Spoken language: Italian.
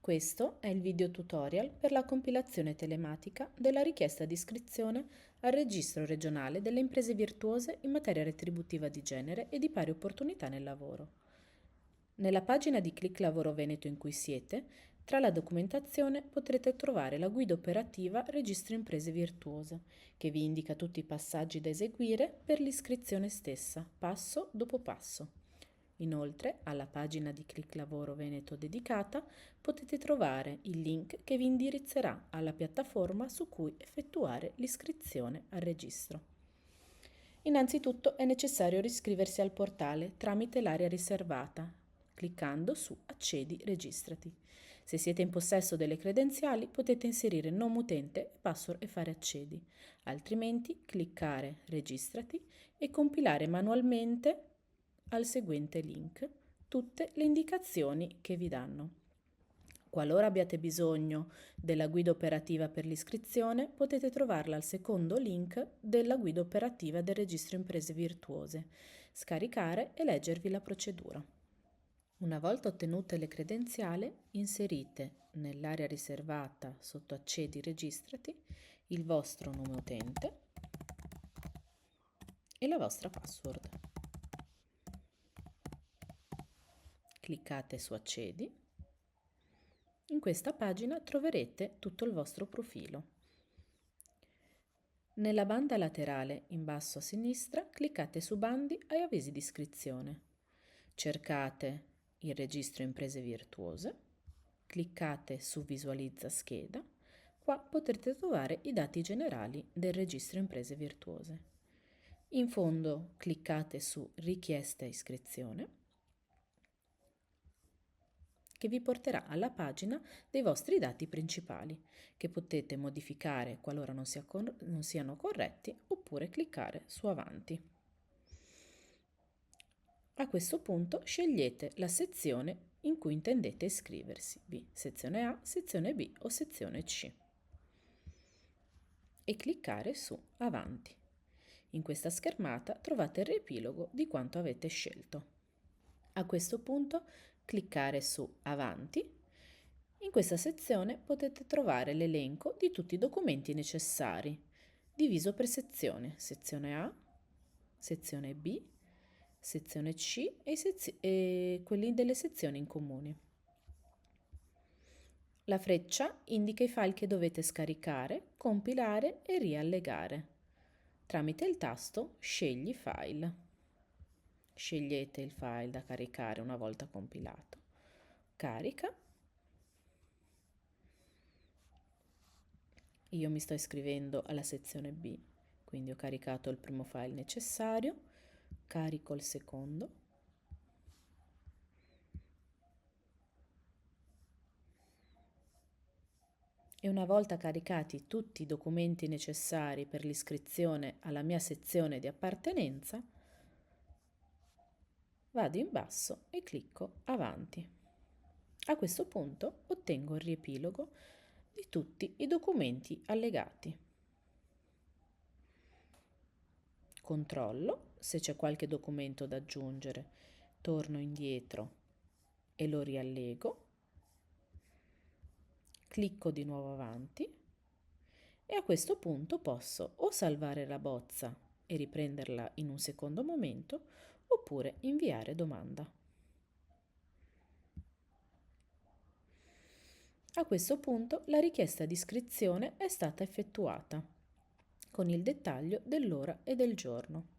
Questo è il video tutorial per la compilazione telematica della richiesta di iscrizione al Registro regionale delle imprese virtuose in materia retributiva di genere e di pari opportunità nel lavoro. Nella pagina di Click Lavoro Veneto in cui siete, tra la documentazione potrete trovare la guida operativa Registro Imprese Virtuose, che vi indica tutti i passaggi da eseguire per l'iscrizione stessa, passo dopo passo. Inoltre, alla pagina di Click Lavoro Veneto dedicata, potete trovare il link che vi indirizzerà alla piattaforma su cui effettuare l'iscrizione al registro. Innanzitutto è necessario iscriversi al portale tramite l'area riservata, cliccando su Accedi, registrati. Se siete in possesso delle credenziali, potete inserire nome utente, password e fare accedi. Altrimenti, cliccare Registrati e compilare manualmente al seguente link tutte le indicazioni che vi danno. Qualora abbiate bisogno della guida operativa per l'iscrizione, potete trovarla al secondo link della guida operativa del Registro Imprese Virtuose, scaricare e leggervi la procedura. Una volta ottenute le credenziali, inserite nell'area riservata sotto Accedi, registrati il vostro nome utente e la vostra password. Cliccate su Accedi. In questa pagina troverete tutto il vostro profilo. Nella banda laterale in basso a sinistra cliccate su Bandi e avvisi di iscrizione. Cercate il Registro Imprese Virtuose, cliccate su Visualizza scheda. Qua potrete trovare i dati generali del Registro Imprese Virtuose. In fondo cliccate su Richiesta iscrizione, che vi porterà alla pagina dei vostri dati principali, che potete modificare qualora non siano corretti oppure cliccare su Avanti. A questo punto scegliete la sezione in cui intendete iscriversi, sezione A, sezione B o sezione C, e cliccare su Avanti. In questa schermata trovate il riepilogo di quanto avete scelto. A questo punto cliccare su Avanti. In questa sezione potete trovare l'elenco di tutti i documenti necessari, diviso per sezione A, sezione B, sezione C e quelli delle sezioni in comune. La freccia indica i file che dovete scaricare, compilare e riallegare. Tramite il tasto Scegli file. Scegliete il file da caricare una volta compilato. Carica. Io mi sto iscrivendo alla sezione B, quindi ho caricato il primo file necessario, carico il secondo. E una volta caricati tutti i documenti necessari per l'iscrizione alla mia sezione di appartenenza, vado in basso e clicco Avanti. A questo punto ottengo il riepilogo di tutti i documenti allegati. Controllo se c'è qualche documento da aggiungere, torno indietro e lo riallego, clicco di nuovo Avanti e a questo punto posso o salvare la bozza e riprenderla in un secondo momento oppure inviare domanda. A questo punto la richiesta di iscrizione è stata effettuata con il dettaglio dell'ora e del giorno.